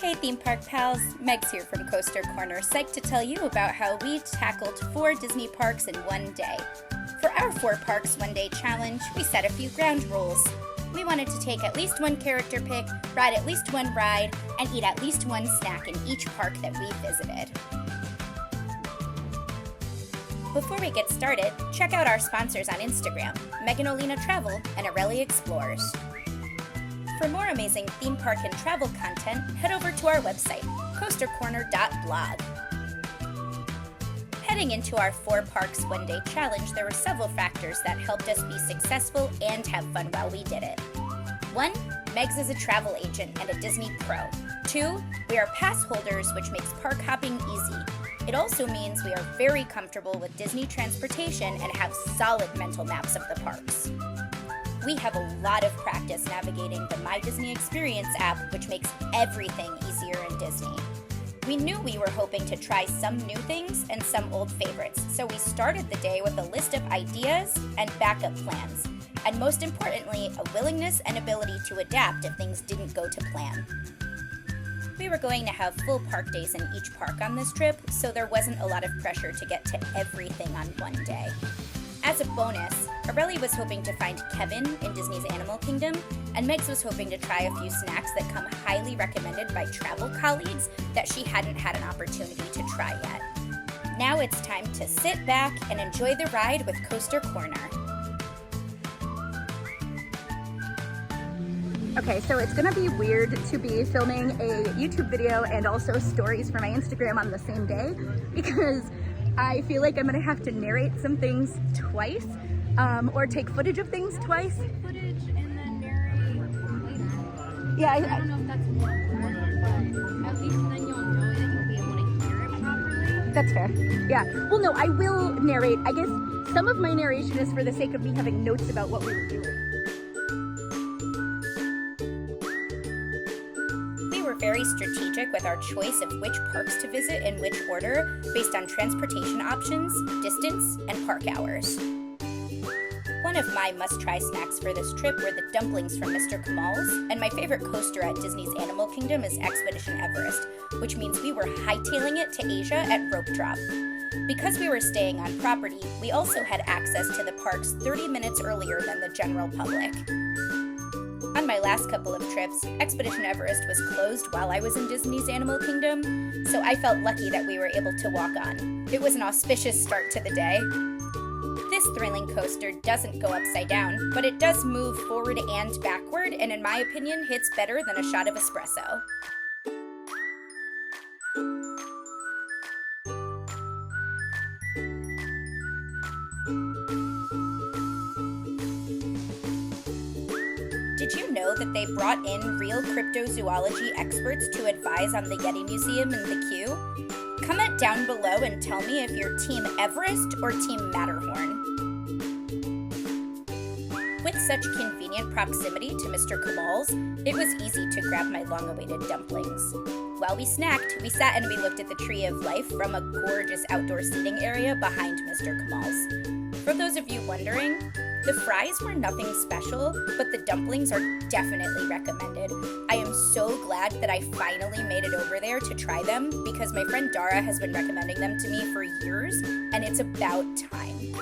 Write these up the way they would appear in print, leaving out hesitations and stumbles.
Hey theme park pals, Meg's here from Coaster Corner, psyched to tell you about how we tackled 4 Disney parks in one day. For our 4 parks one day challenge, we set a few ground rules. We wanted to take at least one character pick, ride at least one ride, and eat at least one snack in each park that we visited. Before we get started, check out our sponsors on Instagram, Meg and Olina Travel and Aurelia Explores. For more amazing theme park and travel content, head over to our website, coastercorner.blog. Heading into our 4 parks one day challenge, there were several factors that helped us be successful and have fun while we did it. 1. Megs is a travel agent and a Disney pro. 2. We are pass holders, which makes park hopping easy. It also means we are very comfortable with Disney transportation and have solid mental maps of the parks. We have a lot of practice navigating the My Disney Experience app, which makes everything easier in Disney. We knew we were hoping to try some new things and some old favorites, so we started the day with a list of ideas and backup plans, and most importantly, a willingness and ability to adapt if things didn't go to plan. We were going to have full park days in each park on this trip, so there wasn't a lot of pressure to get to everything on one day. As a bonus, Aurelia was hoping to find Kevin in Disney's Animal Kingdom, and Megs was hoping to try a few snacks that come highly recommended by travel colleagues that she hadn't had an opportunity to try yet. Now it's time to sit back and enjoy the ride with Coaster Corner. Okay, so it's gonna be weird to be filming a YouTube video and also stories for my Instagram on the same day because I feel like I'm gonna have to narrate some things twice, or take footage of things twice. Footage and then narrate later. Yeah, I don't know if that's more, but at least then you'll know that you'll be able to hear it properly. that's fair. Yeah, well no, I will narrate. I guess some of my narration is for the sake of me having notes about what we were doing. We were very strategic with our choice of which parks to visit in which order based on transportation options, distance, and park hours. One of my must-try snacks for this trip were the dumplings from Mr. Kamal's, and my favorite coaster at Disney's Animal Kingdom is Expedition Everest, which means we were hightailing it to Asia at Rope Drop. Because we were staying on property, we also had access to the parks 30 minutes earlier than the general public. On my last couple of trips, Expedition Everest was closed while I was in Disney's Animal Kingdom, so I felt lucky that we were able to walk on. It was an auspicious start to the day. This thrilling coaster doesn't go upside down, but it does move forward and backward, and in my opinion, hits better than a shot of espresso. Did you know that they brought in real cryptozoology experts to advise on the Yeti Museum in the queue? Comment down below and tell me if you're Team Everest or Team Matterhorn. With such convenient proximity to Mr. Kamal's, it was easy to grab my long-awaited dumplings. While we snacked, we sat and we looked at the Tree of Life from a gorgeous outdoor seating area behind Mr. Kamal's. For those of you wondering, the fries were nothing special, but the dumplings are definitely recommended. I am so glad that I finally made it over there to try them because my friend Dara has been recommending them to me for years, and it's about time.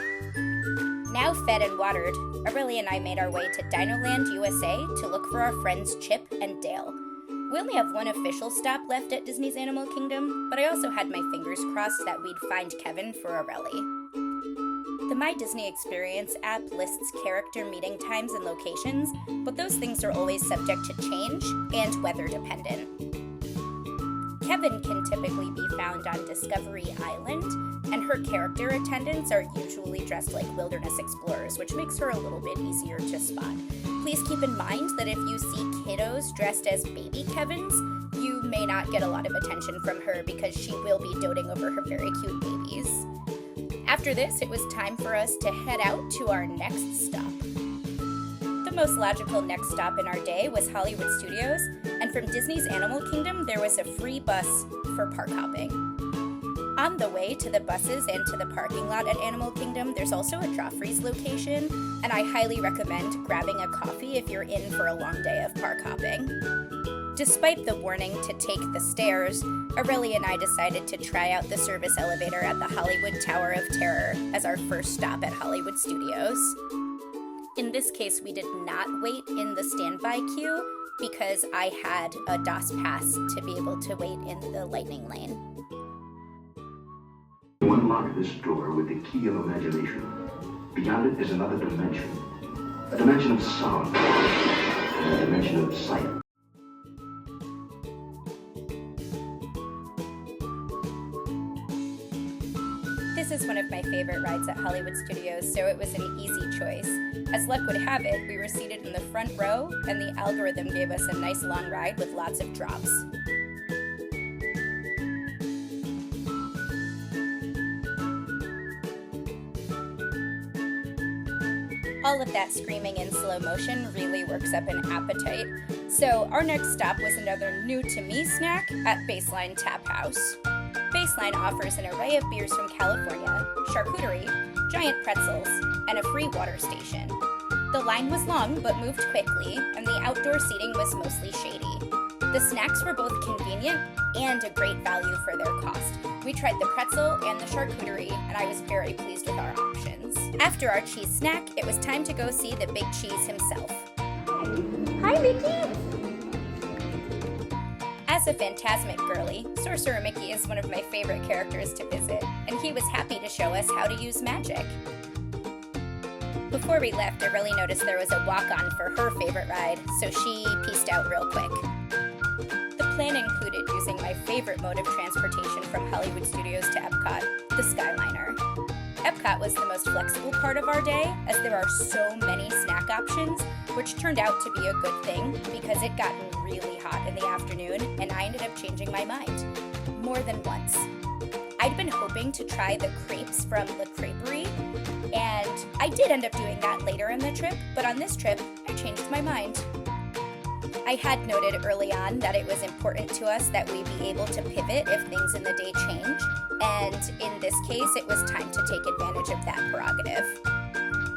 Now fed and watered, Aurelia and I made our way to Dinoland USA to look for our friends Chip and Dale. We only have one official stop left at Disney's Animal Kingdom, but I also had my fingers crossed that we'd find Kevin for Aurelia. The My Disney Experience app lists character meeting times and locations, but those things are always subject to change and weather dependent. Kevin can typically be found on Discovery Island, and her character attendants are usually dressed like wilderness explorers, which makes her a little bit easier to spot. Please keep in mind that if you see kiddos dressed as baby Kevins, you may not get a lot of attention from her because she will be doting over her very cute babies. After this, it was time for us to head out to our next stop. The most logical next stop in our day was Hollywood Studios, and from Disney's Animal Kingdom, there was a free bus for park hopping. On the way to the buses and to the parking lot at Animal Kingdom, there's also a Joffrey's location, and I highly recommend grabbing a coffee if you're in for a long day of park hopping. Despite the warning to take the stairs, Aurelie and I decided to try out the service elevator at the Hollywood Tower of Terror as our first stop at Hollywood Studios. In this case, we did not wait in the standby queue because I had a DOS pass to be able to wait in the lightning lane. You unlock this door with the key of imagination. Beyond it is another dimension. A dimension of sound. And a dimension of sight. This is one of my favorite rides at Hollywood Studios, so it was an easy choice. As luck would have it, we were seated in the front row, and the algorithm gave us a nice long ride with lots of drops. All of that screaming in slow motion really works up an appetite. So our next stop was another new-to-me snack at Baseline Tap House. Baseline offers an array of beers from California, charcuterie, giant pretzels, and a free water station. The line was long but moved quickly, and the outdoor seating was mostly shady. The snacks were both convenient and a great value for their cost. We tried the pretzel and the charcuterie, and I was very pleased with our options. After our cheese snack, it was time to go see the Big Cheese himself. Hi, Mickey! As a Phantasmic girly, Sorcerer Mickey is one of my favorite characters to visit, and he was happy to show us how to use magic. Before we left, Aurelie noticed there was a walk-on for her favorite ride, so she pieced out real quick. The plan included using my favorite mode of transportation from Hollywood Studios to Epcot, the Skyliner. Epcot was the most flexible part of our day, as there are so many snack options, which turned out to be a good thing because it got really hot in the afternoon and I ended up changing my mind more than once. I'd been hoping to try the crepes from La Creperie, and I did end up doing that later in the trip, but on this trip, I changed my mind. I had noted early on that it was important to us that we be able to pivot if things in the day change, and in this case, it was time to take advantage of that prerogative.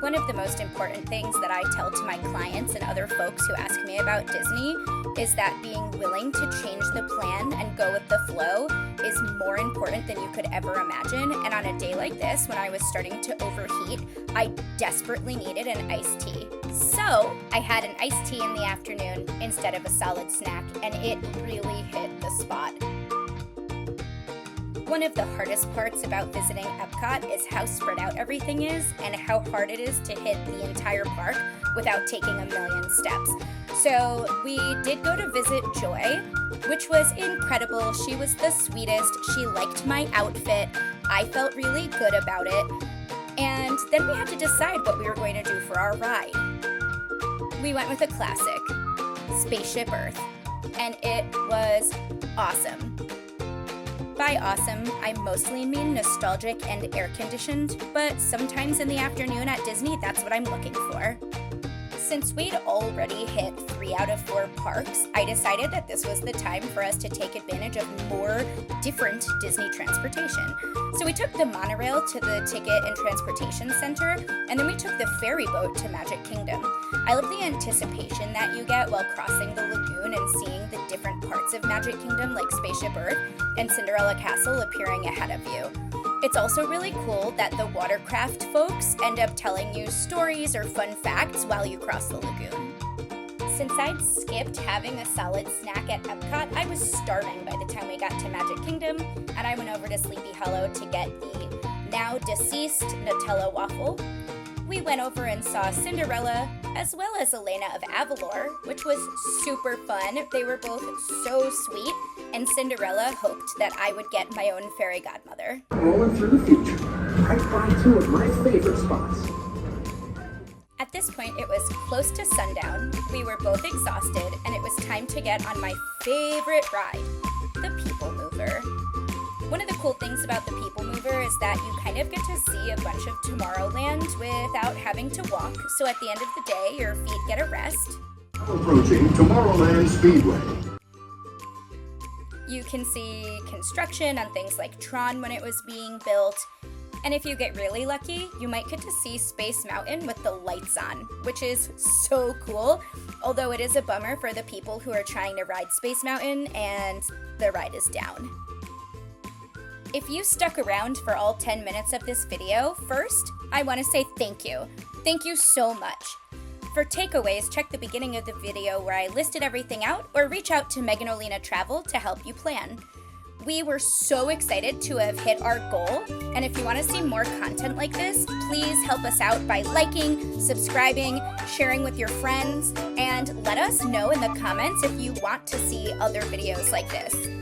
One of the most important things that I tell to my clients and other folks who ask me about Disney is that being willing to change the plan and go with the flow is more important than you could ever imagine, and on a day like this, when I was starting to overheat, I desperately needed an iced tea. So, I had an iced tea in the afternoon instead of a solid snack, and it really hit the spot. One of the hardest parts about visiting Epcot is how spread out everything is and how hard it is to hit the entire park without taking a million steps. So we did go to visit Joy, which was incredible. She was the sweetest. She liked my outfit. I felt really good about it. And then we had to decide what we were going to do for our ride. We went with a classic, Spaceship Earth, and it was awesome. By awesome, I mostly mean nostalgic and air-conditioned, but sometimes in the afternoon at Disney, that's what I'm looking for. Since we'd already hit 3 out of 4 parks, I decided that this was the time for us to take advantage of more different Disney transportation. So we took the monorail to the Ticket and Transportation Center, and then we took the ferry boat to Magic Kingdom. I love the anticipation that you get while crossing the lagoon and seeing the different parts of Magic Kingdom like Spaceship Earth and Cinderella Castle appearing ahead of you. It's also really cool that the watercraft folks end up telling you stories or fun facts while you cross the lagoon. Since I'd skipped having a solid snack at Epcot, I was starving by the time we got to Magic Kingdom, and I went over to Sleepy Hollow to get the now deceased Nutella waffle. We went over and saw Cinderella, as well as Elena of Avalor, which was super fun. They were both so sweet, and Cinderella hoped that I would get my own fairy godmother. Rolling through the future, right by 2 of my favorite spots. At this point, it was close to sundown, we were both exhausted, and it was time to get on my favorite ride, the People Mover. One of the cool things about the People Mover is that you kind of get to see a bunch of Tomorrowland without having to walk, so at the end of the day, your feet get a rest. Approaching Tomorrowland Speedway. You can see construction on things like Tron when it was being built, And if you get really lucky, you might get to see Space Mountain with the lights on, which is so cool, although it is a bummer for the people who are trying to ride Space Mountain and the ride is down. If you stuck around for all 10 minutes of this video, first, I want to say thank you. Thank you so much. For takeaways, check the beginning of the video where I listed everything out, or reach out to Megan Olina Travel to help you plan. We were so excited to have hit our goal, and if you want to see more content like this, please help us out by liking, subscribing, sharing with your friends, and let us know in the comments if you want to see other videos like this.